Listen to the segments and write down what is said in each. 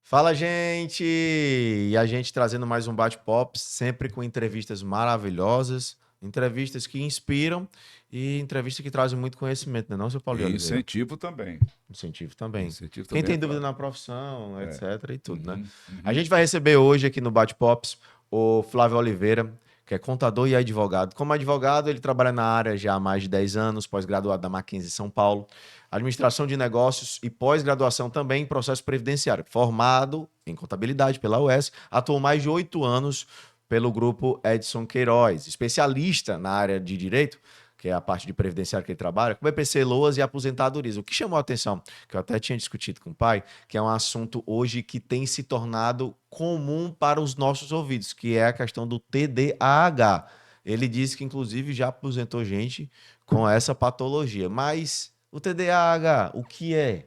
Fala, gente! E a gente trazendo mais um bate-pop, sempre com entrevistas maravilhosas, entrevistas que inspiram e entrevistas que trazem muito conhecimento, não é não, seu Paulo de E Oliveira? incentivo também. Incentivo também. Incentivo Quem também é tem dúvida claro. na profissão, É. etc. e tudo, né? Uhum, A uhum. gente vai receber hoje aqui no Bate-Pops o Flávio Oliveira, que é contador e advogado. Como advogado, ele trabalha na área já há mais de 10 anos, pós-graduado da Mackenzie São Paulo, administração de negócios e pós-graduação também em processo previdenciário. Formado em contabilidade pela UES, atuou mais de 8 anos pelo grupo Edson Queiroz, especialista na área de direito, que é a parte de previdenciário que ele trabalha, com BPC, LOAS e aposentadorias. O que chamou a atenção, que eu até tinha discutido com o pai, que é um assunto hoje que tem se tornado comum para os nossos ouvidos, que é a questão do TDAH. Ele disse que, inclusive, já aposentou gente com essa patologia. Mas o TDAH, o que é?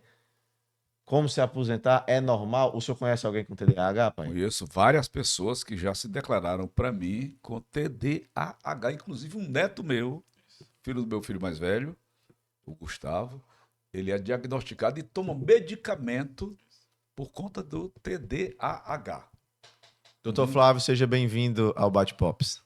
Como se aposentar? É normal? O senhor conhece alguém com TDAH, pai? Conheço várias pessoas que já se declararam para mim com TDAH, inclusive um neto meu, filho do meu filho mais velho, o Gustavo. Ele é diagnosticado e toma medicamento por conta do TDAH. Doutor Uhum. Flávio, seja bem-vindo ao Bate-Pops.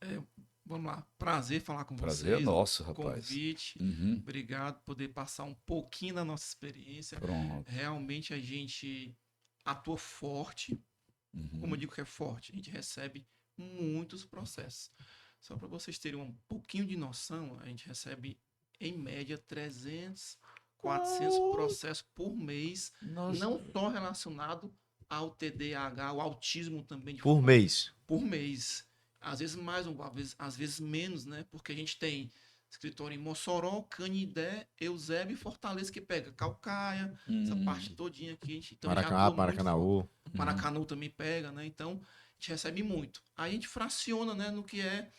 É, vamos lá, prazer falar com Prazer é vocês, o nosso, rapaz. convite. Uhum. Obrigado por poder passar um pouquinho da nossa experiência. Pronto. Realmente a gente atua forte. Como eu Uhum. digo que é forte, a gente recebe muitos processos. Só para vocês terem um pouquinho de noção, a gente recebe em média 300, 400 processos por mês, Nossa. não só relacionado ao TDAH, ao autismo também de Por forma mês. por mês. Às vezes mais, às vezes menos, né? Porque a gente tem escritório em Mossoró, Canidé, Eusébio e Fortaleza que pega Calcaia, essa parte todinha aqui. Então já Maracanã, atua muito forte. Maracanaú. Uhum. Maracanu também pega, né? Então a gente recebe muito. Aí a gente fraciona, né? No que é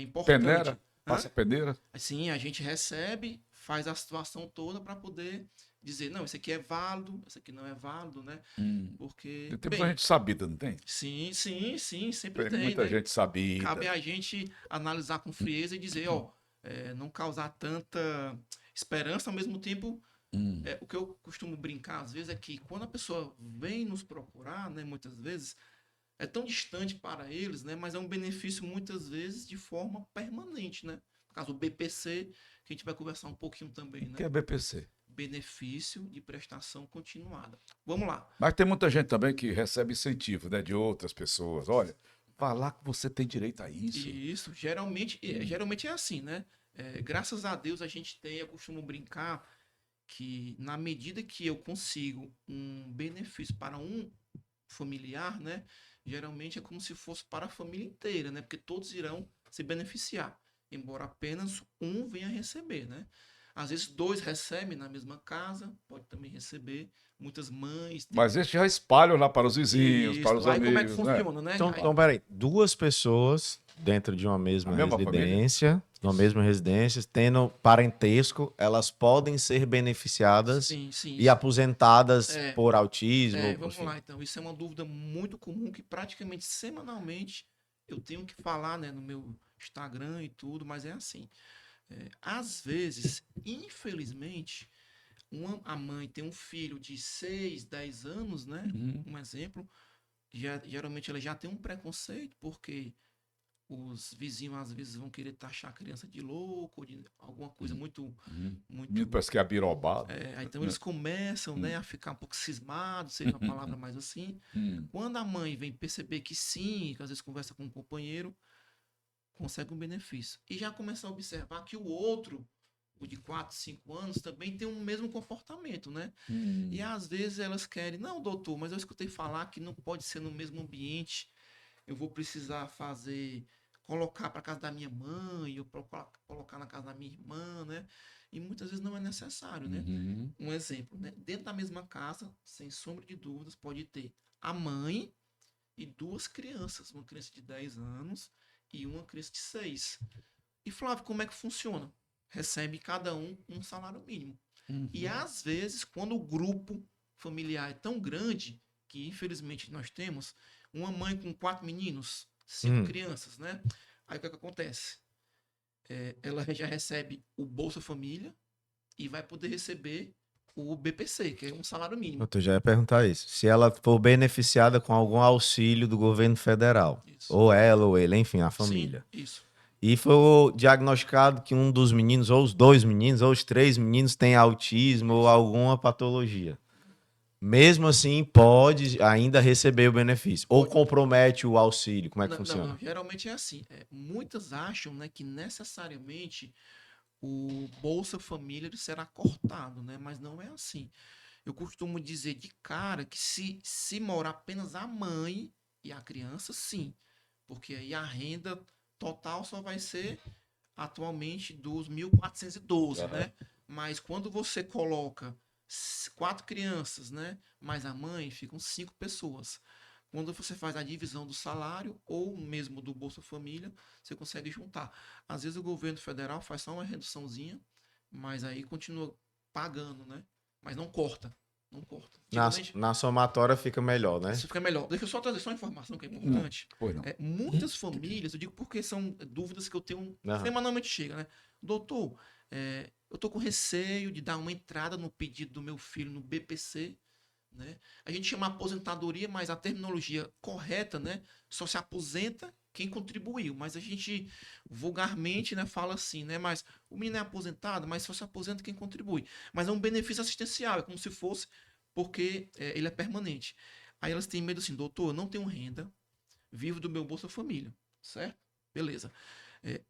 importante. Peneira? Hã? Passa peneira? Assim, a gente recebe, faz a situação toda para poder dizer, não, esse aqui é válido, esse aqui não é válido, né? Porque, Tem muita bem, gente sabida, não tem? sim, sempre Tem tem, muita né? gente sabida. Cabe a gente analisar com frieza e dizer, ó, não causar tanta esperança, ao mesmo tempo, Hum. o que eu costumo brincar às vezes é que quando a pessoa vem nos procurar, né, muitas vezes, é tão distante para eles, né, mas é um benefício muitas vezes de forma permanente, né? No caso, o BPC, que a gente vai conversar um pouquinho também, O que né? é BPC? Benefício de prestação continuada. Vamos lá. Mas tem muita gente também que recebe incentivo, né, de outras pessoas. Olha, vá lá que você tem direito a isso. E isso, geralmente é assim, né? Graças a Deus a gente tem, eu costumo brincar que na medida que eu consigo um benefício para um familiar, né? Geralmente é como se fosse para a família inteira, né? Porque todos irão se beneficiar, embora apenas um venha receber, né? Às vezes dois recebem na mesma casa, pode também receber. Muitas mães têm Mas esses já espalham lá para os vizinhos, para isso. os Aí como é que amigos, né? funciona, né? Então, peraí, duas pessoas dentro de uma A mesma mesma família? residência, tendo parentesco, elas podem ser beneficiadas Sim, e isso. aposentadas por autismo, Vamos enfim. lá, então. Isso é uma dúvida muito comum que praticamente semanalmente eu tenho que falar, né, no meu Instagram e tudo, mas é assim. Às vezes, infelizmente, a mãe tem um filho de 6, 10 anos, né? Uhum. Um exemplo. Geralmente ela já tem um preconceito, porque os vizinhos às vezes vão querer taxar a criança de louco, de alguma coisa muito, Uhum. muito. Menino parece que é abirobado. Então eles começam, né, a ficar um pouco cismados, seja uma palavra mais assim. Quando a mãe vem perceber que sim, que às vezes conversa com um companheiro, consegue um benefício. E já começa a observar que o outro, o de 4, 5 anos, também tem o mesmo comportamento, né? E às vezes elas querem, não, doutor, mas eu escutei falar que não pode ser no mesmo ambiente. Eu vou precisar colocar para casa da minha mãe, ou colocar na casa da minha irmã, né? E muitas vezes não é necessário, né? Uhum. Um exemplo, né? Dentro da mesma casa, sem sombra de dúvidas, pode ter a mãe e duas crianças, uma criança de 10 anos e uma criança de 6. E Flávio, como é que funciona? Recebe cada um salário mínimo. E Uhum. às vezes, quando o grupo familiar é tão grande, que infelizmente nós temos, uma mãe com 4 meninos, 5 Hum. crianças, né? Aí o que acontece? Ela já recebe o Bolsa Família e vai poder receber o BPC, que é um salário mínimo. Eu já ia perguntar isso. Se ela for beneficiada com algum auxílio do governo federal, Isso. ou ela ou ele, enfim, a Sim, família. isso. E foi diagnosticado que um dos meninos, ou os dois meninos, ou os três meninos tem autismo ou alguma patologia. Mesmo assim, pode ainda receber o benefício. Ou Pode. compromete o auxílio. Como é que Não, funciona? geralmente é assim. Muitas acham, né, que necessariamente o Bolsa Família ele será cortado, né? Mas não é assim. Eu costumo dizer de cara que se morar apenas a mãe e a criança, sim. Porque aí a renda total só vai ser atualmente dos 1.412, Aham. né? Mas quando você coloca 4 crianças, né? Mais a mãe, ficam 5 pessoas. Quando você faz a divisão do salário ou mesmo do Bolsa Família, você consegue juntar. Às vezes o governo federal faz só uma reduçãozinha, mas aí continua pagando, né? Mas não corta. Não corta. Antigamente, Na somatória fica melhor, né? isso fica melhor. Deixa eu só trazer só uma informação que é Não, importante. pois não. Muitas famílias, eu digo porque são dúvidas que eu tenho Aham. semanalmente chega, né? Doutor, eu tô com receio de dar uma entrada no pedido do meu filho no BPC, né? A gente chama aposentadoria, mas a terminologia correta, né? Só se aposenta quem contribuiu, mas a gente vulgarmente, né, fala assim, né? Mas o menino é aposentado, mas só se aposenta quem contribui. Mas é um benefício assistencial, é como se fosse porque ele é permanente. Aí elas têm medo assim, doutor, eu não tenho renda, vivo do meu Bolsa Família, certo? Beleza.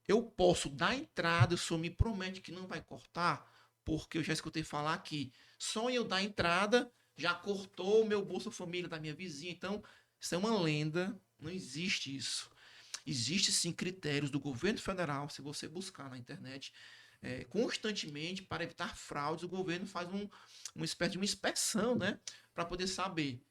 Eu posso dar entrada, o senhor me promete que não vai cortar, porque eu já escutei falar que só eu dar entrada já cortou o meu Bolsa Família da minha vizinha. Então, isso é uma lenda, não existe isso. Existem sim critérios do governo federal, se você buscar na internet, constantemente para evitar fraudes, o governo faz uma espécie de uma inspeção, né? Para poder saber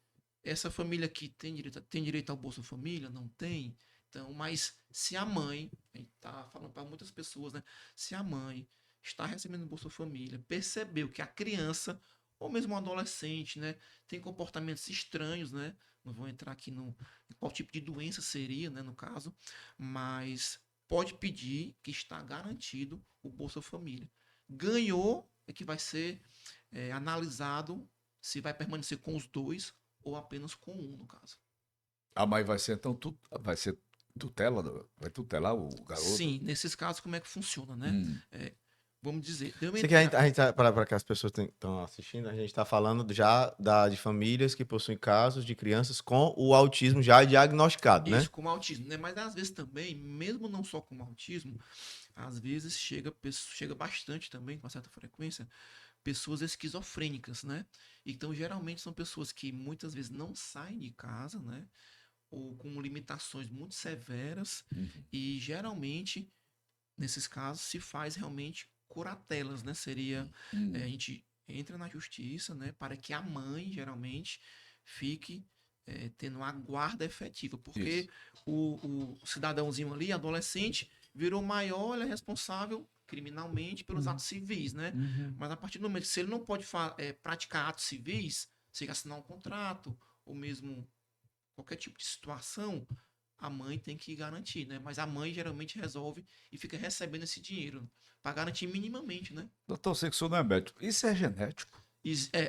essa família aqui tem direito ao Bolsa Família? Não tem? Então, mas se a mãe, a gente tá falando para muitas pessoas, né? Se a mãe está recebendo Bolsa Família, percebeu que a criança, ou mesmo um adolescente, né, tem comportamentos estranhos, né? Não vou entrar aqui no qual tipo de doença seria, né, no caso, mas pode pedir que está garantido o Bolsa Família. Ganhou é que vai ser analisado se vai permanecer com os dois ou apenas com um, no caso. A mãe vai ser, então, vai ser tutela, vai tutelar o garoto? Sim, nesses casos, como é que funciona, né? Hum. Vamos dizer, deu uma Isso aqui a entrada. gente para que as pessoas estão assistindo, a gente está falando já de famílias que possuem casos de crianças com o autismo já diagnosticado, né? Isso, com autismo, né? Mas às vezes também, mesmo não só com autismo, às vezes chega bastante também, com uma certa frequência, pessoas esquizofrênicas, né? Então, geralmente são pessoas que muitas vezes não saem de casa, né? Ou com limitações muito severas, Uhum. e geralmente, nesses casos, se faz realmente curatelas, né? Seria, a gente entra na justiça, né? Para que a mãe, geralmente, fique tendo uma guarda efetiva, porque Isso. o cidadãozinho ali, adolescente, virou maior, ele é responsável criminalmente pelos atos civis, né? Mas a partir do momento que se ele não pode praticar atos civis, seja assinar um contrato, ou mesmo qualquer tipo de situação, a mãe tem que garantir, né? Mas a mãe geralmente resolve e fica recebendo esse dinheiro para garantir minimamente, né? Doutor, sei que o senhor não é médico. Isso é genético?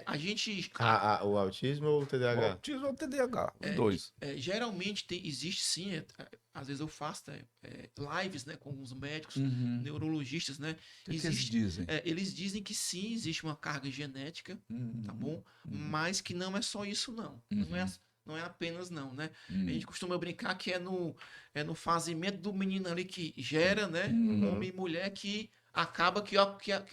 A gente O autismo ou o O TDAH? autismo ou TDAH? Os dois. geralmente existe sim, às vezes eu faço lives, né, com alguns médicos, Uhum. neurologistas, né? O que eles dizem? Eles dizem que sim, existe uma carga genética, tá bom? Mas que não é só isso, não. Não é apenas não, né? A gente costuma brincar que é no fazimento do menino ali que gera, né? Homem e mulher que acaba que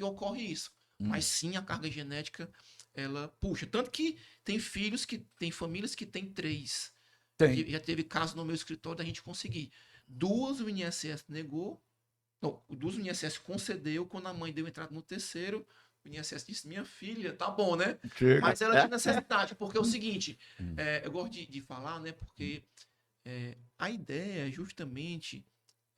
ocorre isso. Mas sim, a carga genética, ela puxa. Tanto que tem famílias que tem 3. Tem. Já teve caso no meu escritório da gente conseguir. 2 o INSS negou, não, 2 o INSS concedeu, quando a mãe deu entrada no terceiro, o INSS disse, minha filha, tá bom, né? Chega. Mas ela tinha necessidade, porque é o seguinte, eu gosto de falar, né, porque a ideia é justamente,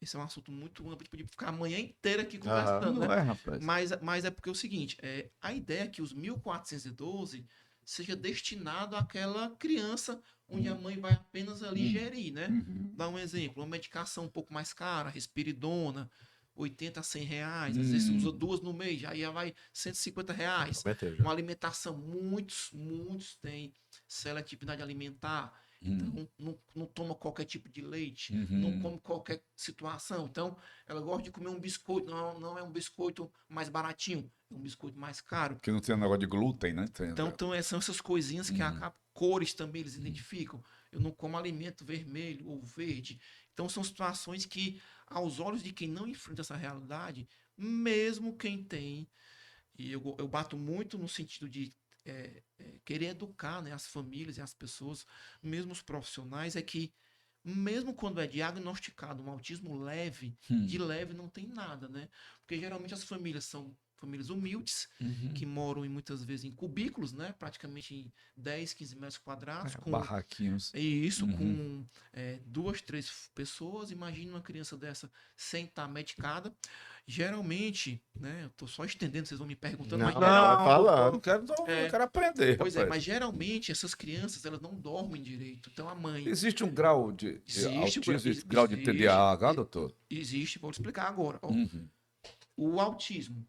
esse é um assunto muito amplo, a gente podia ficar a manhã inteira aqui conversando, Não né? é, rapaz? Mas é porque é o seguinte, a ideia é que os 1.412 seja destinado àquela criança onde a mãe vai apenas ali gerir, né? Dar um exemplo, uma medicação um pouco mais cara, risperidona, 80 a 100 reais, às vezes usa 2 no mês, aí já vai 150 reais. Aumentei já. Uma alimentação, muitos têm seletividade alimentar, então não toma qualquer tipo de leite, não come qualquer situação. Então, ela gosta de comer um biscoito, não é um biscoito mais baratinho, é um biscoito mais caro. Que não tem um negócio de glúten, né? Então, são essas coisinhas que acabam, cores também eles identificam. Eu não como alimento vermelho ou verde. Então, são situações que, aos olhos de quem não enfrenta essa realidade, mesmo quem tem, e eu bato muito no sentido de querer educar, né, as famílias e as pessoas, mesmo os profissionais, é que mesmo quando é diagnosticado um autismo leve, de leve não tem nada, né? Porque geralmente as famílias são famílias humildes, que moram muitas vezes em cubículos, né? Praticamente em 10, 15 metros quadrados. Com barraquinhos. isso, com 2, 3 pessoas. Imagina uma criança dessa sem estar medicada. Geralmente, né? Eu tô só estendendo, vocês vão me perguntando. Não, Mas vai falando. Eu quero aprender. pois é, rapaz. mas geralmente essas crianças elas não dormem direito. Então a mãe. Existe um grau de autismo, grau de TDAH, doutor? Existe, vou explicar agora. Ó. O autismo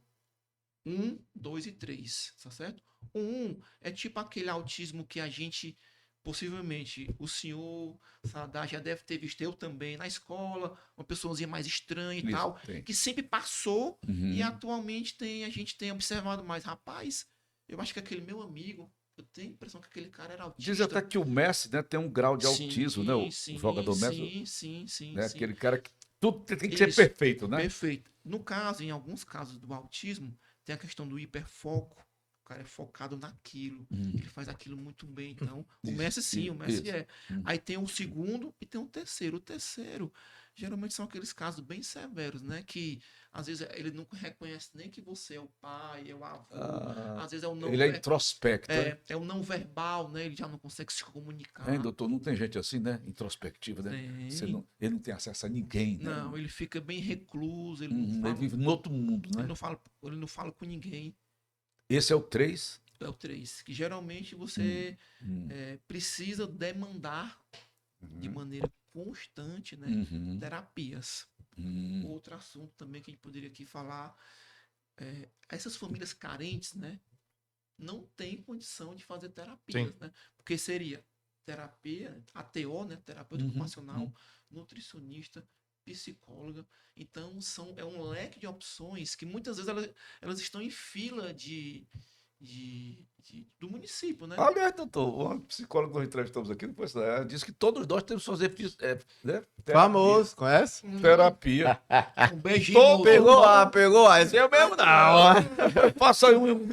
1, 2 e 3, tá certo? O 1 é tipo aquele autismo que a gente, possivelmente, o senhor Sadar já deve ter visto, eu também, na escola, uma pessoazinha mais estranha e tal, que sempre passou e atualmente a gente tem observado mais. Rapaz, eu acho que aquele meu amigo, eu tenho a impressão que aquele cara era autista. Diz até que o Messi, né, tem um grau de autismo, né? O jogador Messi. Sim. Né, aquele cara que tudo tem que ser perfeito, né? Perfeito. No caso, em alguns casos do autismo, tem a questão do hiperfoco. O cara é focado naquilo. Ele faz aquilo muito bem. Então, o Messi sim, o Messi é. Aí tem o segundo e tem o terceiro. O terceiro, geralmente são aqueles casos bem severos, né? Que às vezes ele não reconhece nem que você é o pai, é o avô. Às vezes é o não Ele é introspecto. é o não verbal, né? Ele já não consegue se comunicar. Hein, doutor? Não tem gente assim, né? Introspectiva, né? Ele não tem acesso a ninguém, né? Não, ele fica bem recluso. Ele, não fala, ele vive no outro mundo, né? ele não fala com ninguém. Esse é o 3? É o 3. Que geralmente você precisa demandar de maneira constante, né? Terapias. Outro assunto também que a gente poderia aqui falar. Essas famílias carentes, né? Não tem condição de fazer terapias, né? Porque seria terapia, ATO, né? Terapeuta ocupacional, nutricionista, psicóloga. Então, é um leque de opções que muitas vezes elas estão em fila do município, né? Aliás, doutor, o psicólogo que nós entrevistamos aqui, depois, disse que todos nós temos que fazer né? Famoso, conhece? Terapia. Um beijinho. Pegou A. Esse é o mesmo, não. Faça aí um.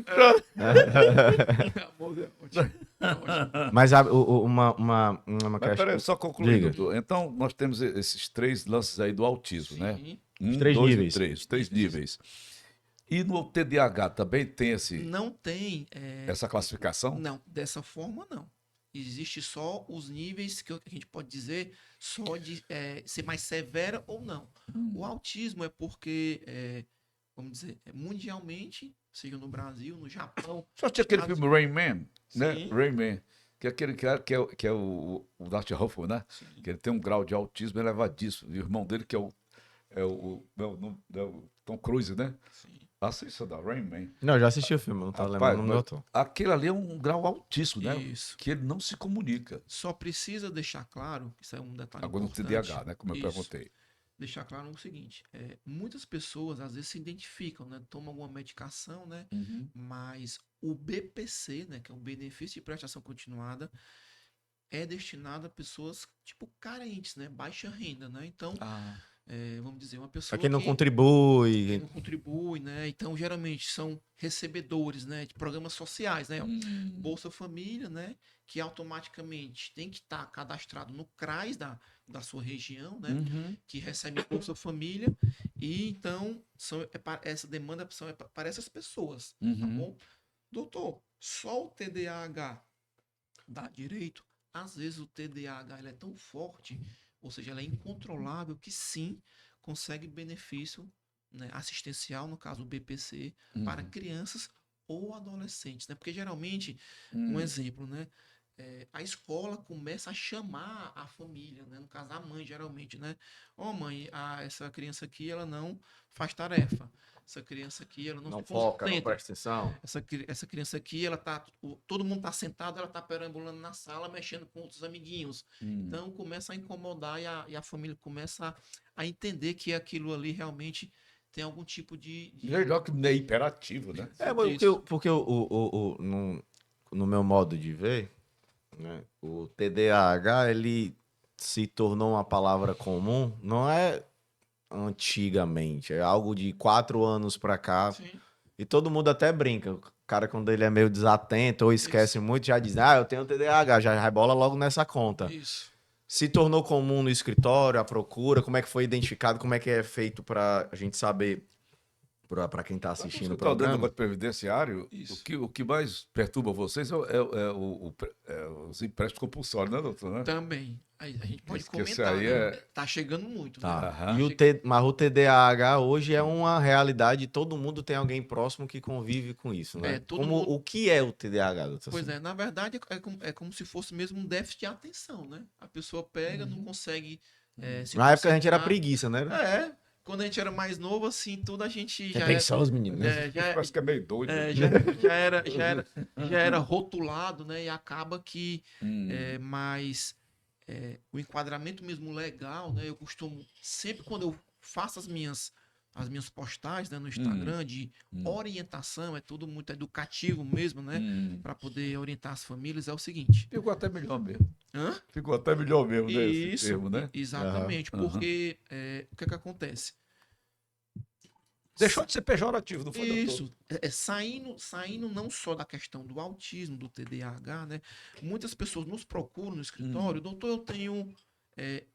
Mas uma Mas questão. peraí, só concluindo. Diga. Doutor. Então, nós temos esses 3 lances aí do autismo, né? Sim. 1, três 2 níveis. e 3. 3 níveis. E no TDAH também tem Não tem. essa classificação? Não, dessa forma não. Existe só os níveis que a gente pode dizer só de ser mais severa ou não. O autismo é porque, vamos dizer, mundialmente, seja no Brasil, no Japão. Só tinha aquele filme Rain Man, né? Sim. Rain Man. Que é aquele cara que é o Dustin Hoffman, né? Sim. Que ele tem um grau de autismo elevadíssimo. E o irmão dele que é o Tom Cruise, né? Sim. Assista da Rain Man. Não, eu já assisti o filme, não tá Rapaz, lembrando o meu tom. aquele ali é um grau altíssimo, né? Isso. Que ele não se comunica. Só precisa deixar claro, isso é um detalhe Agora no importante. TDAH, né? Como eu Isso. perguntei. Deixar claro o seguinte, muitas pessoas às vezes se identificam, né? Tomam alguma medicação, né? Mas o BPC, né? Que é o benefício de prestação continuada, é destinado a pessoas tipo carentes, né? Baixa renda, né? Então, vamos dizer, uma pessoa Pra quem não que contribui. não contribui, né? Então, geralmente são recebedores, né? De programas sociais, né? Bolsa Família, né? Que automaticamente tem que estar cadastrado no CRAS da sua região, né? Que recebe Bolsa Família. E então, essa demanda é para essas pessoas, tá bom? Doutor, só o TDAH dá direito? Às vezes o TDAH ele é tão forte, ou seja, ele é incontrolável, que sim, consegue benefício, né, assistencial, no caso o BPC, para crianças ou adolescentes, né? Porque geralmente, um exemplo, né? a escola começa a chamar a família, né? No caso, a mãe, geralmente, né? Ó, mãe, essa criança aqui, ela não faz tarefa. Essa criança aqui, ela não Não se foca, não concentra. presta atenção. Essa criança aqui, ela tá, todo mundo tá sentado, ela tá perambulando na sala, mexendo com outros amiguinhos. Então, começa a incomodar e a família começa a entender que aquilo ali realmente tem algum tipo de... Melhor que é imperativo, né? É, mas Isso. porque no meu modo de ver, né, o TDAH, ele se tornou uma palavra comum, não é antigamente, é algo de 4 anos pra cá, Sim, e todo mundo até brinca. O cara, quando ele é meio desatento ou esquece isso, muito, já diz, eu tenho TDAH, já rebola logo nessa conta. isso. Se tornou comum no escritório, a procura, como é que foi identificado, como é que é feito pra gente saber, pra quem tá Quando assistindo você o está dando programa? negócio previdenciário, Isso. o que mais perturba vocês é os empréstimos compulsórios, né, doutor? Né? Também. Aí a gente pode Diz que esse comentar, aí né? é. Tá chegando muito, né? Tá. Aham. Mas o TDAH hoje é uma realidade, todo mundo tem alguém próximo que convive com isso, né? Todo mundo. O que é o TDAH, doutor? Pois é, na verdade é como se fosse mesmo um déficit de atenção, né? A pessoa pega, não consegue se Na época a gente era concentrar. preguiça, né? Quando a gente era mais novo, assim, tudo a gente Você já tem é, só os meninos, né? Parece que é meio doido. é, já, já era rotulado, né? E acaba que mais o enquadramento mesmo legal, né? Eu costumo, sempre quando eu faço as minhas postagens, né, no Instagram de orientação, é tudo muito educativo mesmo, né? Para poder orientar as famílias, é o seguinte. Ficou até melhor mesmo. Hã? Ficou até melhor mesmo, né? Esse Isso, termo, né? exatamente, Aham. porque o que é que acontece? Deixou de ser pejorativo, não foi, doutor? Isso, saindo não só da questão do autismo, do TDAH, né? Muitas pessoas nos procuram no escritório, doutor, eu tenho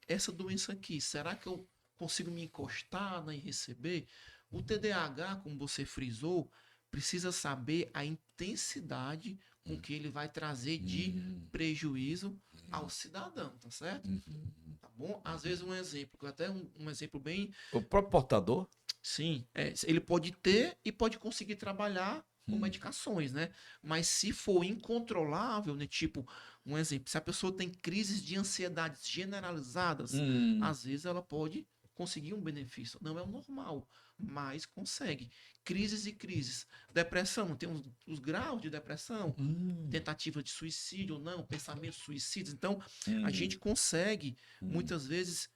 essa doença aqui, será que eu consigo me encostar, né, e receber? O TDAH, como você frisou, precisa saber a intensidade com que ele vai trazer de prejuízo ao cidadão, tá certo? Tá bom? Às vezes um exemplo, até um exemplo bem O próprio portador. sim, ele pode ter e pode conseguir trabalhar com medicações, né? Mas se for incontrolável, né? Tipo, um exemplo, se a pessoa tem crises de ansiedade generalizadas, às vezes ela pode conseguir um benefício. Não é o normal, mas consegue. Crises e crises. Depressão, tem os graus de depressão, tentativa de suicídio ou não, pensamentos suicidas. Então, a gente consegue, muitas vezes,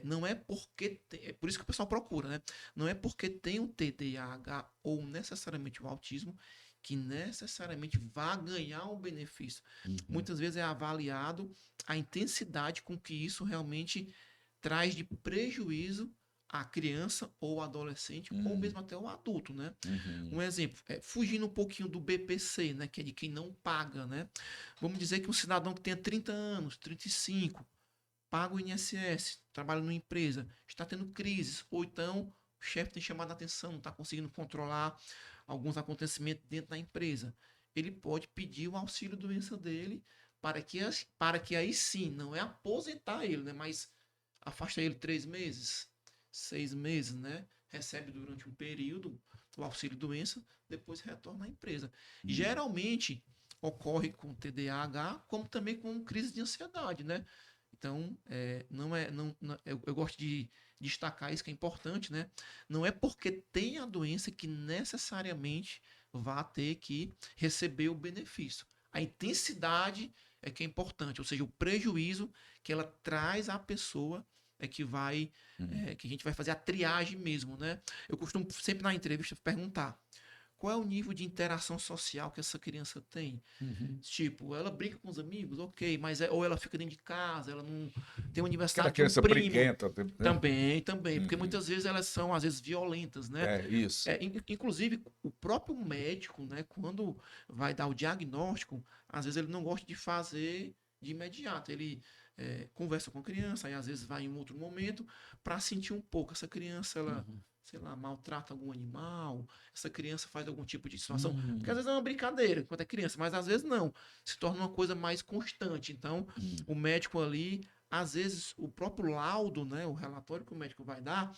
não é porque é por isso que o pessoal procura, né? Não é porque tem o TDAH ou necessariamente o autismo que necessariamente vai ganhar um benefício. Muitas vezes é avaliado a intensidade com que isso realmente traz de prejuízo à criança ou adolescente ou mesmo até o adulto, né? Um exemplo, fugindo um pouquinho do BPC, né, que é de quem não paga, né? Vamos dizer que um cidadão que tenha 30 anos, 35, paga o INSS, trabalha numa empresa, está tendo crises, ou então o chefe tem chamado a atenção, não está conseguindo controlar alguns acontecimentos dentro da empresa. Ele pode pedir o auxílio doença dele para que aí sim, não é aposentar ele, né? Mas afasta ele 3 meses, 6 meses, né? Recebe durante um período o auxílio doença, depois retorna à empresa. Geralmente ocorre com TDAH, como também com crise de ansiedade, né? Então, eu gosto de destacar isso que é importante, né? Não é porque tem a doença que necessariamente vá ter que receber o benefício. A intensidade é que é importante, ou seja, o prejuízo que ela traz à pessoa é que que a gente vai fazer a triagem mesmo, né? Eu costumo sempre na entrevista perguntar: qual é o nível de interação social que essa criança tem? Tipo, ela brinca com os amigos, ok, mas ou ela fica dentro de casa, ela não tem um Aquela aniversário de um criança primo. briguenta. Né? Também, porque muitas vezes elas são, às vezes, violentas, né? É, isso. Inclusive, o próprio médico, né, quando vai dar o diagnóstico, às vezes ele não gosta de fazer de imediato. Ele conversa com a criança, aí às vezes vai em um outro momento para sentir um pouco. Essa criança, ela, sei lá, maltrata algum animal, essa criança faz algum tipo de situação. Porque às vezes é uma brincadeira quando é criança, mas às vezes não. Se torna uma coisa mais constante. Então, o médico ali, às vezes, o próprio laudo, né, o relatório que o médico vai dar,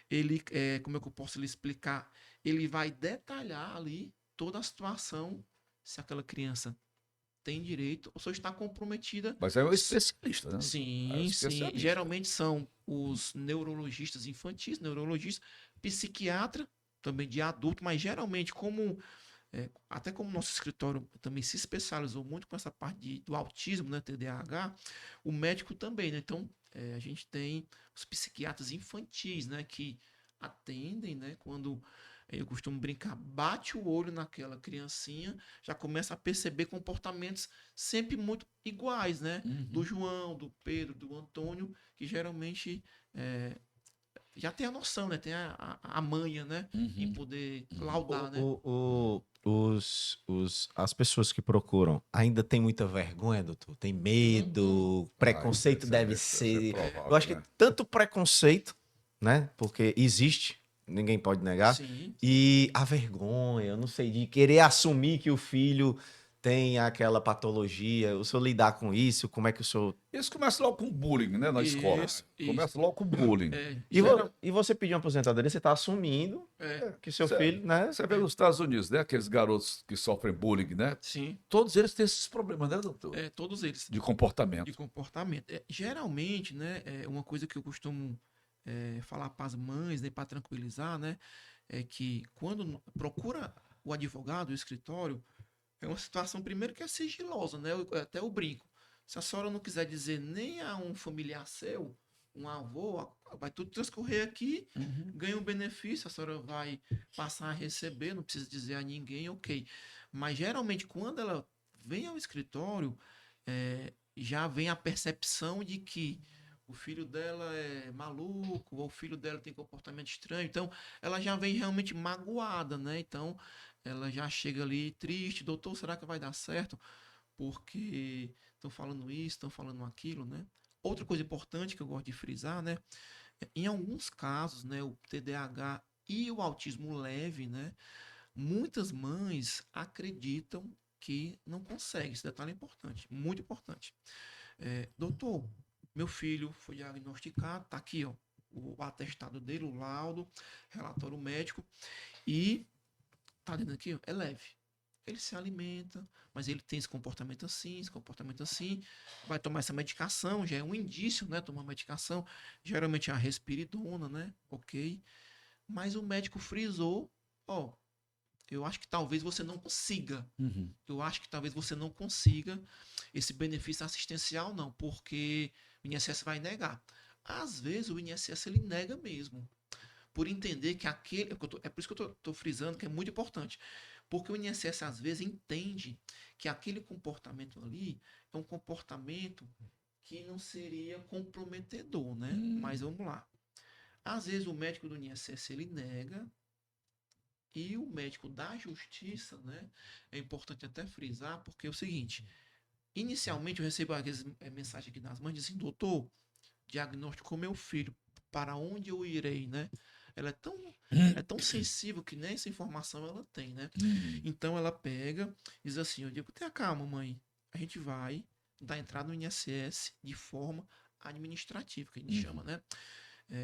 ele, como é que eu posso lhe explicar? Ele vai detalhar ali toda a situação, se aquela criança tem direito, a pessoa está comprometida. Mas é um especialista, né? É um Sim, sim. especialista. Geralmente são os neurologistas infantis, neurologistas, psiquiatra, também de adulto, mas geralmente até como nosso escritório também se especializou muito com essa parte do autismo, né, TDAH, o médico também, né? Então, a gente tem os psiquiatras infantis, né, que atendem, né, quando eu costumo brincar, bate o olho naquela criancinha, já começa a perceber comportamentos sempre muito iguais, né? Do João, do Pedro, do Antônio, que geralmente já tem a noção, né? Tem a manha, né? Em poder laudar, né? As pessoas que procuram ainda tem muita vergonha, doutor? Tem medo, preconceito deve Isso é ser. Eu provável, acho que né? tanto preconceito, né? Porque existe, ninguém pode negar. Sim. E a vergonha, eu não sei, de querer assumir que o filho tem aquela patologia. O senhor lidar com isso, como é que o senhor. Isso começa logo com bullying, né? Na escola. Isso. Começa logo com bullying. E você pedir uma aposentadoria, você está assumindo que seu Cê- filho, né? Você vê nos Estados Unidos, né? Aqueles garotos que sofrem bullying, né? Sim. Todos eles têm esses problemas, né, doutor? Todos eles. De comportamento. De comportamento. Geralmente, né? Uma coisa que eu costumo falar para as mães, né? Para tranquilizar, né? É que quando procura o advogado, o escritório, é uma situação, primeiro, que é sigilosa, né? Até eu brinco. Se a senhora não quiser dizer nem a um familiar seu, um avô, vai tudo transcorrer aqui, ganha um benefício, a senhora vai passar a receber, não precisa dizer a ninguém, ok. Mas geralmente, quando ela vem ao escritório, já vem a percepção de que o filho dela é maluco, ou o filho dela tem comportamento estranho. Então, ela já vem realmente magoada, né? Então, ela já chega ali triste, doutor, será que vai dar certo? Porque estão falando isso, estão falando aquilo, né? Outra coisa importante que eu gosto de frisar, né? Em alguns casos, né, o TDAH e o autismo leve, né? Muitas mães acreditam que não consegue. Esse detalhe é importante, muito importante. Doutor, meu filho foi diagnosticado, tá aqui, ó, o atestado dele, o laudo, relatório médico, e tá dizendo aqui, ó, é leve. Ele se alimenta, mas ele tem esse comportamento assim, vai tomar essa medicação, já é um indício, né, tomar medicação, geralmente é a respiridona, né, ok, mas o médico frisou, ó, eu acho que talvez você não consiga, eu acho que talvez você não consiga esse benefício assistencial não, porque o INSS vai negar. Às vezes o INSS ele nega mesmo, por entender que aquele. É por isso que eu estou frisando que é muito importante. Porque o INSS às vezes entende que aquele comportamento ali é um comportamento que não seria comprometedor, né? Mas vamos lá. Às vezes o médico do INSS ele nega e o médico da justiça, né? É importante até frisar, porque é o seguinte: inicialmente eu recebo aquelas mensagens aqui das mães dizendo, doutor, diagnosticou meu filho, para onde eu irei, né? Ela é tão sensível que nem essa informação ela tem, né? Então ela pega, diz assim, eu digo, tenha calma, mãe, a gente vai dar entrada no INSS de forma administrativa, que a gente chama, né?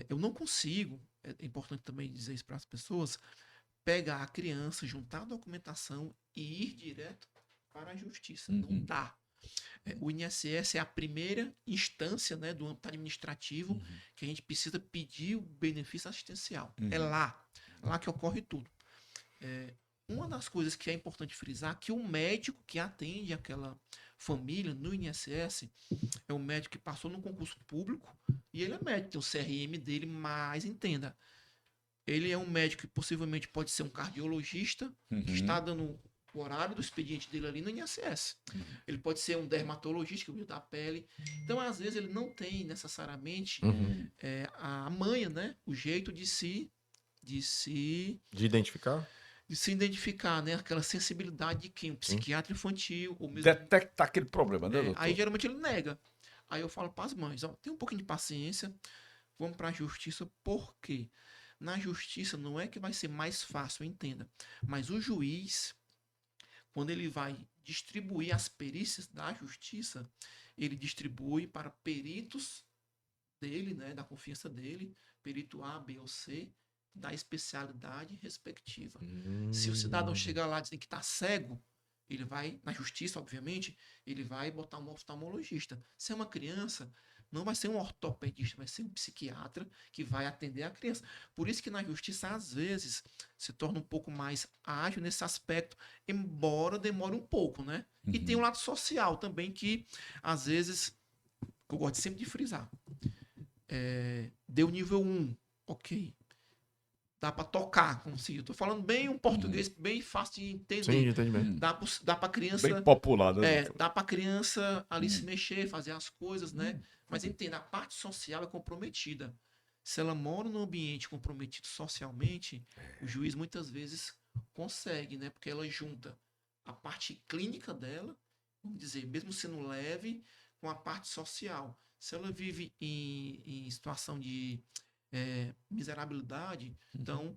Eu não consigo, é importante também dizer isso para as pessoas, pegar a criança, juntar a documentação e ir direto para a justiça. Não dá. O INSS é a primeira instância, né, do âmbito administrativo que a gente precisa pedir o benefício assistencial. É lá que ocorre tudo. Uma das coisas que é importante frisar é que o médico que atende aquela família no INSS é um médico que passou no concurso público e ele é médico, tem o CRM dele, mas entenda, ele é um médico que possivelmente pode ser um cardiologista que está dando o horário do expediente dele ali no INSS. Ele pode ser um dermatologista que cuida da pele. Então, às vezes, ele não tem necessariamente a manha, né? O jeito de identificar? De se identificar, né? Aquela sensibilidade de quem? Um psiquiatra infantil, ou mesmo. Detectar aquele problema, né, doutor? Aí, geralmente, ele nega. Aí eu falo para as mães, ó, tem um pouquinho de paciência, vamos para a justiça, por quê? Na justiça não é que vai ser mais fácil, entenda. Mas o juiz, quando ele vai distribuir as perícias da justiça, ele distribui para peritos dele, né, da confiança dele, perito A, B ou C, da especialidade respectiva. Se o cidadão chegar lá dizendo que está cego, ele vai, na justiça, obviamente, ele vai botar um oftalmologista. Se é uma criança, não vai ser um ortopedista, vai ser um psiquiatra que vai atender a criança. Por isso que na justiça, às vezes, se torna um pouco mais ágil nesse aspecto, embora demore um pouco, né? E tem um lado social também que, às vezes, que eu gosto sempre de frisar. Deu nível 1, ok. Dá para tocar, como se eu tô falando bem um português bem fácil de entender. Sim, de entendimento. Dá para criança, Bem popular, né? dá para criança ali se mexer, fazer as coisas, né? Mas entenda, a parte social é comprometida. Se ela mora num ambiente comprometido socialmente, o juiz muitas vezes consegue, né? Porque ela junta a parte clínica dela, vamos dizer, mesmo sendo leve, com a parte social. Se ela vive em situação de miserabilidade, então,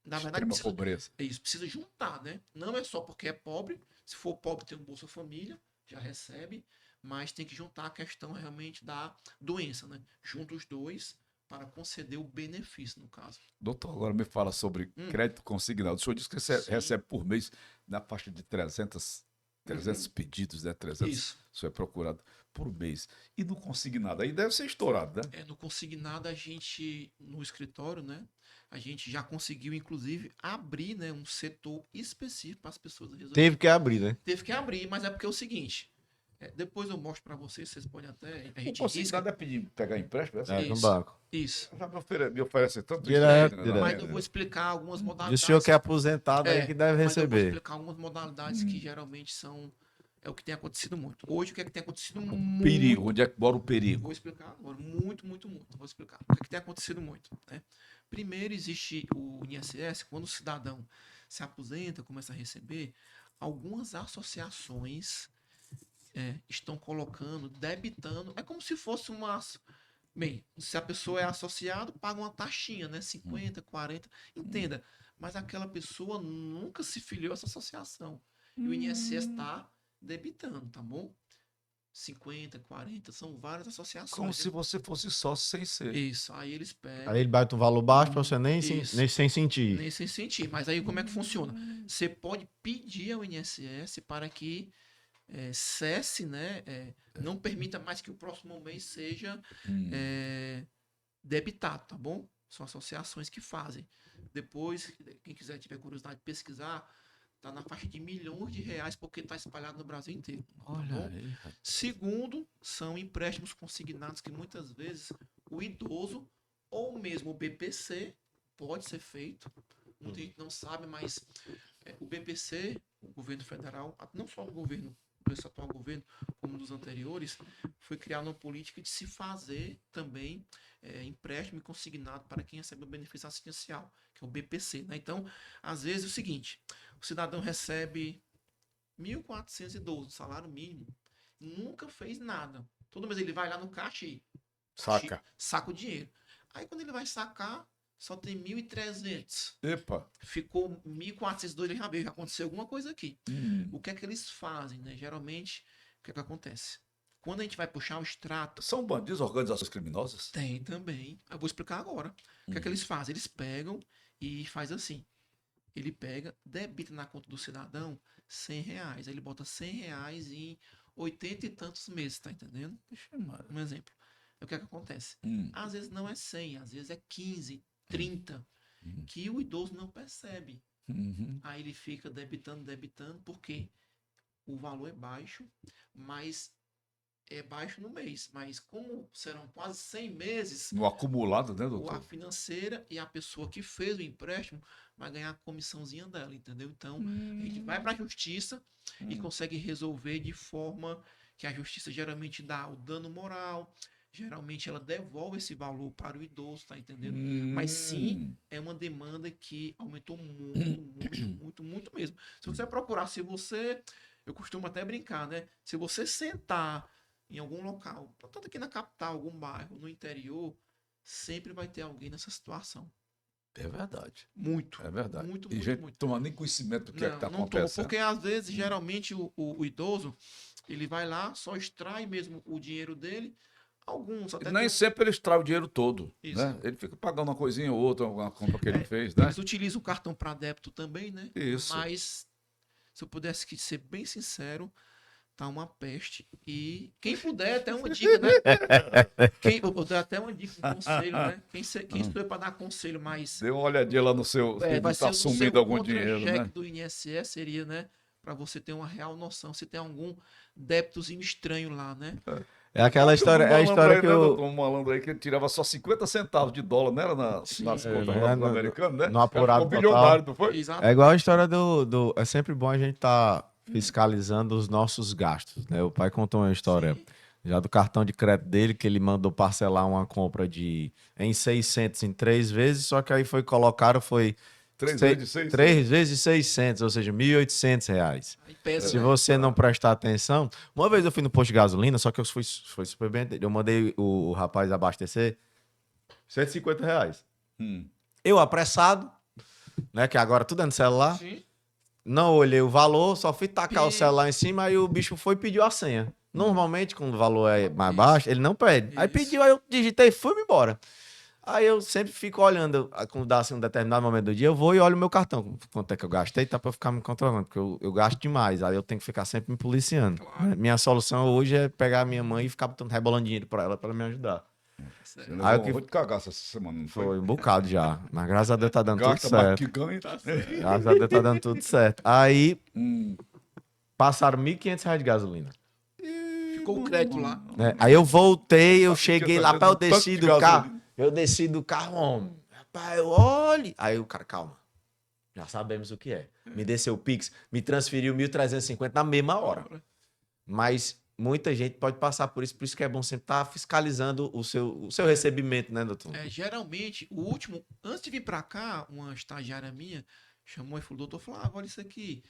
na verdade, Extrema pobreza. precisa juntar, né? Não é só porque é pobre, se for pobre tem um Bolsa Família, já recebe, mas tem que juntar a questão realmente da doença, né? Junta os dois para conceder o benefício, no caso. Doutor, agora me fala sobre crédito consignado. O senhor disse que você Sim. recebe por mês na faixa de 300 pedidos, né? 300, Isso. isso é procurado por mês. E no consignado, aí deve ser estourado, né? No consignado, a gente, no escritório, né? A gente já conseguiu, inclusive, abrir, né, um setor específico para as pessoas resolverem. Teve que abrir, né? Teve que abrir, mas é porque é o seguinte. Depois eu mostro para vocês podem até. A O gente consignado é pedir, pegar empréstimo? É? É, no Isso. banco. Isso. Já me oferece tanto Direto, isso, né? direto. Mas eu vou explicar algumas E o modalidades. senhor que é aposentado aí que deve Mas eu vou receber. explicar algumas modalidades que geralmente são. É o que tem acontecido muito. Hoje, o que é que tem acontecido muito? Perigo, onde é que mora o perigo? Vou explicar agora. Muito, muito, muito. Vou explicar. O que é que tem acontecido muito, né? Primeiro, existe o INSS, quando o cidadão se aposenta, começa a receber, algumas associações estão colocando, debitando. É como se fosse uma. Bem, se a pessoa é associado, paga uma taxinha, né? 50, 40. Entenda. Mas aquela pessoa nunca se filiou a essa associação. E o INSS está debitando, tá bom? 50, 40, são várias associações. Como se você fosse sócio sem ser. Isso, aí eles pegam. Aí ele bate um valor baixo pra você nem Isso. sem sentir. Nem sem sentir. Mas aí como é que funciona? Você pode pedir ao INSS para que cesse, né? Não permita mais que o próximo mês seja debitado, tá bom? São associações que fazem. Depois, quem quiser tiver curiosidade de pesquisar, tá na faixa de milhões de reais porque está espalhado no Brasil inteiro. Tá bom? aí. Segundo, são empréstimos consignados que muitas vezes o idoso ou mesmo o BPC pode ser feito. Muita gente não sabe, mas o BPC, o governo federal, não só o governo, desse atual governo, como dos anteriores, foi criada uma política de se fazer também empréstimo consignado para quem recebe o benefício assistencial, que é o BPC. Né? Então, às vezes é o seguinte, o cidadão recebe 1.412, salário mínimo, nunca fez nada. Todo mês ele vai lá no caixa e saca o dinheiro. Aí quando ele vai sacar, só tem 1.300. Epa. Ficou 1.402, ele já veio, já aconteceu alguma coisa aqui. O que é que eles fazem, né? Geralmente, o que é que acontece? Quando a gente vai puxar o extrato... São bandidos, organizações criminosas? Tem também. Eu vou explicar agora. O que é que eles fazem? Eles pegam e faz assim. Ele pega, debita na conta do cidadão R$100. Aí ele bota R$100 em 80 e tantos meses, tá entendendo? Um exemplo. O que é que acontece? Às vezes não é 100, às vezes é 15, 30, que o idoso não percebe. Aí ele fica debitando, porque o valor é baixo, mas é baixo no mês. Mas como serão quase 100 meses... No acumulado, né, A doutor? financeira e a pessoa que fez o empréstimo vai ganhar a comissãozinha dela, entendeu? Então, a gente vai para a justiça e consegue resolver de forma que a justiça geralmente dá o dano moral, geralmente ela devolve esse valor para o idoso, tá entendendo? Mas sim, é uma demanda que aumentou muito mesmo. Se você procurar, eu costumo até brincar, né? Se você sentar em algum local, tanto aqui na capital, algum bairro, no interior, sempre vai ter alguém nessa situação. É verdade. Muito. É verdade. Muito, E muito, gente muito. toma nem conhecimento do que é que está Não toma, acontecendo. porque às vezes, geralmente, o idoso, ele vai lá, só extrai mesmo o dinheiro dele, alguns até... Nem sempre ele extrai o dinheiro todo. Isso. Né? Ele fica pagando uma coisinha ou outra, alguma compra que ele fez. Né? Eles utilizam o cartão para débito também, né? Isso. Mas se eu pudesse ser bem sincero, tá uma peste. E quem puder, até uma dica, né? Eu vou dar até uma dica, um conselho, né? Quem sou eu para dar conselho, mas Dê uma olhadinha lá no seu. Se vai tá ser o sumindo seu algum dinheiro, contra-cheque né? do INSS, seria, né? Para você ter uma real noção se tem algum débitozinho estranho lá, né? É aquela história, Um é a malandro história aí, que né, eu. doutor? Um malandro aí que tirava só 50 centavos de dólar, não era nas Sim, contas É, lá dos no, americanos, né? no O cara ficou apurado bilionário, total. não foi? É igual a Exatamente. história do. É sempre bom a gente estar fiscalizando os nossos gastos, né? O pai contou uma história Sim. já do cartão de crédito dele, que ele mandou parcelar uma compra em 600 em 3 vezes, só que aí foi 3 vezes de 600. 3 vezes 600, ou seja, R$ 1.800. Aí pesa, Se né? você não prestar atenção. Uma vez eu fui no posto de gasolina, só que foi super bem. Eu mandei o rapaz abastecer R$ 150. Hum. Eu apressado, né? Que agora tudo é no celular. Sim. Não olhei o valor, só fui tacar o Pi. celular em cima, aí o bicho foi e pediu a senha. Normalmente, quando o valor é mais Isso. baixo, ele não pede. Aí Isso. pediu, aí eu digitei e fui embora. Aí eu sempre fico olhando, quando dá assim um determinado momento do dia, eu vou e olho o meu cartão. Quanto é que eu gastei, tá pra eu ficar me controlando, porque eu gasto demais. Aí eu tenho que ficar sempre me policiando. Claro. Né? Minha solução hoje é pegar a minha mãe e ficar rebolando dinheiro pra ela me ajudar. Você Certo. levou Aí o uma que rua de cagaço essa semana, não foi? foi um bocado já. Mas graças a Deus tá dando tudo Gasta mais certo. que ganha. Tá certo. Graças a Deus tá dando tudo certo. Aí Hum. passaram R$ 1.500 de gasolina. Ficou o crédito lá. Né? Aí eu voltei, eu Sabe que cheguei tá lá, dentro pra eu do tanque desci de do carro. gasolina. Eu desci do carro, homem. Rapaz, eu olhe. Aí o cara, calma. Já sabemos o que é. Me desceu o Pix, me transferiu 1.350 na mesma hora. Mas muita gente pode passar por isso que é bom sempre estar fiscalizando o seu recebimento, né, doutor? Geralmente, o último, antes de vir para cá, uma estagiária minha chamou e falou: doutor Flávio, olha isso aqui.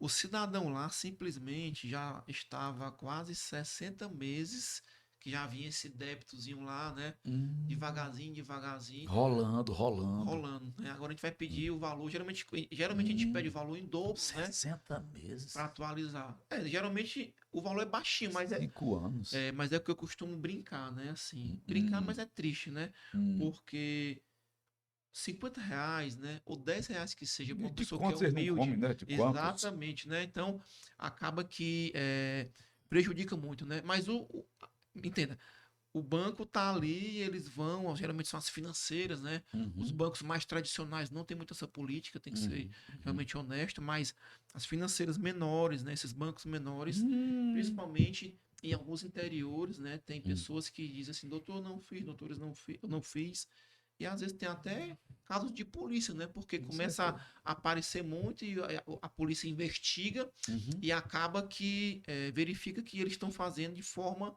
O cidadão lá simplesmente já estava há quase 60 meses que já vinha esse débitozinho lá, né? Devagarzinho, devagarzinho, Rolando. rolando, né? Agora a gente vai pedir o valor. Geralmente a gente pede o valor em dobro, né? 60 meses. Para atualizar. Geralmente o valor é baixinho, mas 5 anos. mas é o que eu costumo brincar, né? Assim, brincar, mas é triste, né? Porque R$ 50, né? Ou R$ 10 que seja para uma De pessoa que é quanto vocês não humilde. comem, né? De quanto? Exatamente, né? Então, acaba que prejudica muito, né? Mas entenda, o banco tá ali, eles vão, geralmente são as financeiras, né? Os bancos mais tradicionais não tem muito essa política, tem que ser realmente honesto, mas as financeiras menores, né? Esses bancos menores, principalmente em alguns interiores, né? Tem pessoas que dizem assim, doutor, eu não fiz, doutores, eu não fiz. E às vezes tem até casos de polícia, né? Porque começa a aparecer muito e a polícia investiga e acaba que verifica que eles estão fazendo de forma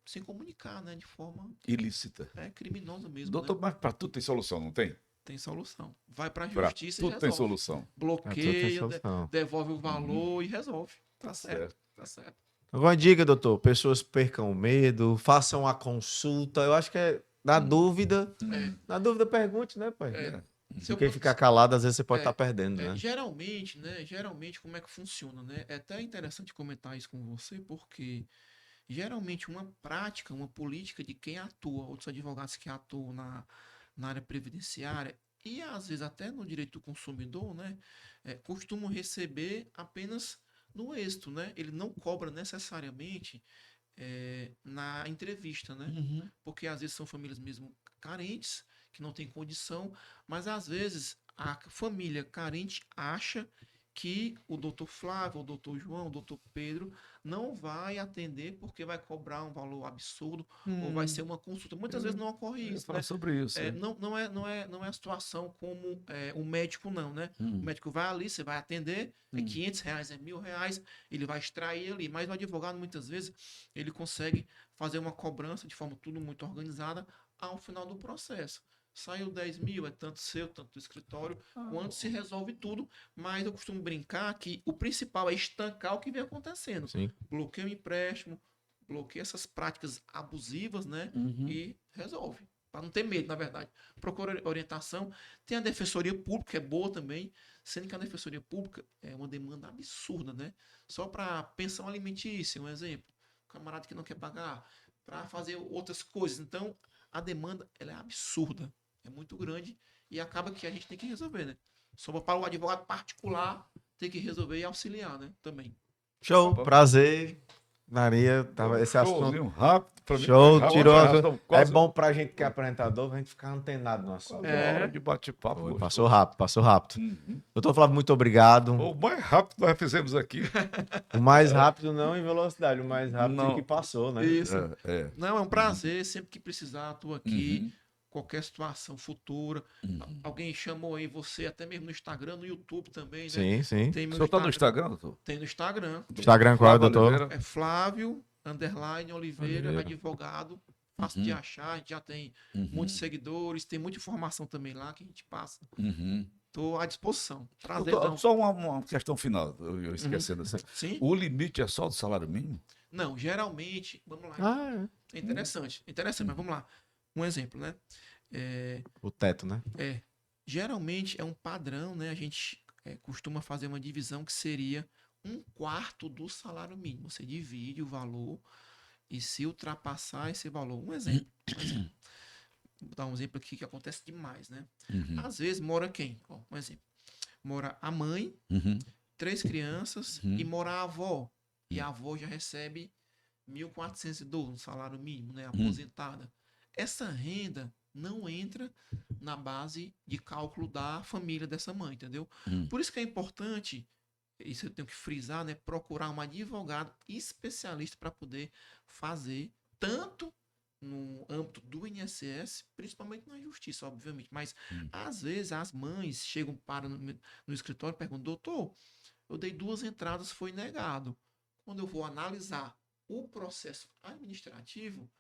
sem comunicar, né? De forma Ilícita. criminosa mesmo, Doutor, né? mas pra tudo tem solução, não tem? Tem solução. Vai pra Pra justiça e tudo tem resolve. solução. Tudo tem Bloqueia, solução. devolve o valor e resolve. Tá certo. Certo. Tá certo. Alguma dica, doutor? Pessoas percam o medo, façam a consulta. Eu acho que na dúvida. Na dúvida, pergunte, né, pai? Se eu Porque posso- ficar calado, às vezes você pode É, estar perdendo, né? Geralmente, né? Geralmente, como é que funciona, né? É até interessante comentar isso com você, porque geralmente uma prática, uma política de quem atua, outros advogados que atuam na área previdenciária e às vezes até no direito do consumidor, né? Costumam receber apenas no êxito, né? Ele não cobra necessariamente na entrevista, né? Porque às vezes são famílias mesmo carentes, que não têm condição, mas às vezes a família carente acha que o doutor Flávio, o doutor João, o doutor Pedro não vai atender porque vai cobrar um valor absurdo ou vai ser uma consulta. Muitas vezes não ocorre Eu ia isso, falar né? sobre isso. Não é a situação como um médico não, né? O médico vai ali, você vai atender, é R$ 500, é R$ 1.000, ele vai extrair ali. Mas o advogado, muitas vezes, ele consegue fazer uma cobrança de forma tudo muito organizada ao final do processo. Saiu 10 mil, é tanto seu, tanto do escritório, quando se resolve tudo. Mas eu costumo brincar que o principal é estancar o que vem acontecendo. Sim. Bloqueia o empréstimo, bloqueia essas práticas abusivas, né? E resolve. Para não ter medo, na verdade. Procura orientação. Tem a Defensoria Pública, que é boa também, sendo que a Defensoria Pública é uma demanda absurda, né? Só para pensão alimentícia, um exemplo. O camarada que não quer pagar, para fazer outras coisas. Então, a demanda ela é absurda, é muito grande e acaba que a gente tem que resolver, né? Só para o advogado particular tem que resolver e auxiliar, né? Também. Show, prazer. Maria, esse assunto. Showzinho rápido. Pra mim, Show, rápido, tirou. rápido, É quase bom pra gente que é apresentador, a gente ficar antenado no assunto. uma hora de bate-papo. Foi, gostoso. passou rápido, passou rápido. Uhum. Doutor Flávio, muito obrigado. O mais rápido nós fizemos aqui. O mais rápido não em velocidade, o mais rápido Não. que passou, né? Isso. É. Não, é um prazer. Sempre que precisar, estou aqui. Uhum. Qualquer situação futura. Alguém chamou aí você, até mesmo no Instagram, no YouTube também, né? Sim, sim. Tem O meu senhor tá no Instagram, doutor? Tem no Instagram. Instagram qual é, Flávio doutor? Oliveira. É Flávio _Oliveira, Oliveira. advogado. Fácil de achar, a gente já tem muitos seguidores, tem muita informação também lá que a gente passa. Uhum. Estou à disposição. Doutor, Prazerzão. só uma questão final, eu esquecendo assim. Sim? O limite é só do salário mínimo? Não, geralmente, vamos lá. Ah, É interessante, mas vamos lá. Um exemplo, né? o teto, né? Geralmente é um padrão, né? A gente costuma fazer uma divisão que seria 1/4 do salário mínimo. Você divide o valor e se ultrapassar esse valor. Um exemplo. Vou dar um exemplo aqui que acontece demais, né? Às vezes mora quem? Ó, um exemplo. Mora a mãe, 3 crianças e mora a avó. E a avó já recebe 1.412, um salário mínimo, né? Aposentada. Essa renda não entra na base de cálculo da família dessa mãe, entendeu? Por isso que é importante, isso eu tenho que frisar, né? Procurar um advogado especialista para poder fazer tanto no âmbito do INSS, principalmente na justiça, obviamente. Mas às vezes as mães chegam para no escritório e perguntam: doutor, eu dei 2 entradas, foi negado. Quando eu vou analisar o processo administrativo,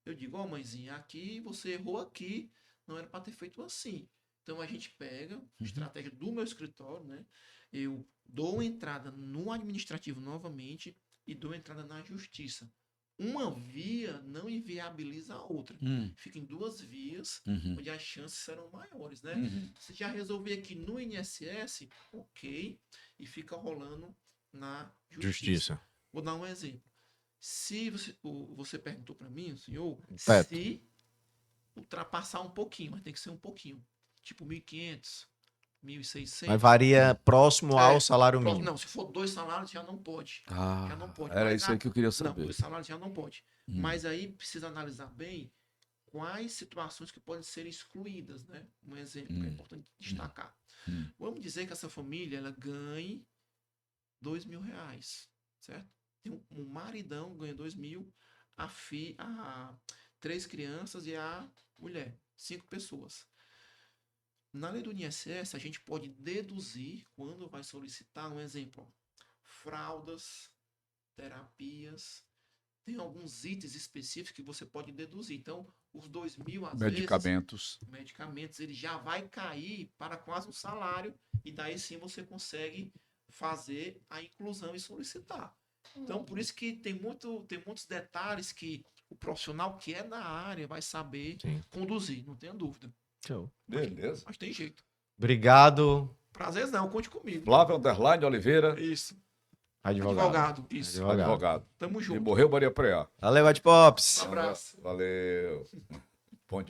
eu digo: ó, mãezinha, aqui você errou aqui, não era para ter feito assim. Então a gente pega a estratégia do meu escritório, né? Eu dou entrada no administrativo novamente e dou entrada na justiça. Uma via não inviabiliza a outra. Fica em 2 vias, onde as chances serão maiores, né? Se já resolver aqui no INSS, ok, e fica rolando na justiça. Vou dar um exemplo. Se você perguntou para mim, senhor, se ultrapassar um pouquinho, mas tem que ser um pouquinho, tipo 1.500, 1.600. Mas varia próximo ao salário mínimo. Não, se for 2 salários já não pode. Já não pode. Era Mas isso aí que eu queria Não, saber. 2 salários já não pode. Mas aí precisa analisar bem quais situações que podem ser excluídas, né? Um exemplo que é importante destacar. Vamos dizer que essa família ela ganhe R$2.000, certo? Tem um maridão ganha 2.000, a 3 crianças e a mulher, 5 pessoas. Na lei do INSS, a gente pode deduzir quando vai solicitar, um exemplo, fraldas, terapias, tem alguns itens específicos que você pode deduzir. Então, os 2.000, às Medicamentos. vezes, medicamentos, ele já vai cair para quase um salário e daí sim você consegue fazer a inclusão e solicitar. Então, por isso que tem muitos detalhes que o profissional que é da área vai saber conduzir, não tenha dúvida. Show. Beleza. Mas tem jeito. Obrigado. Prazer não, conte comigo. Flávio _Oliveira. Isso. Advogado. Isso. Advogado. Tamo E junto. morreu Maria Preá. Valeu, Bate Pops. Um abraço. Valeu. Bom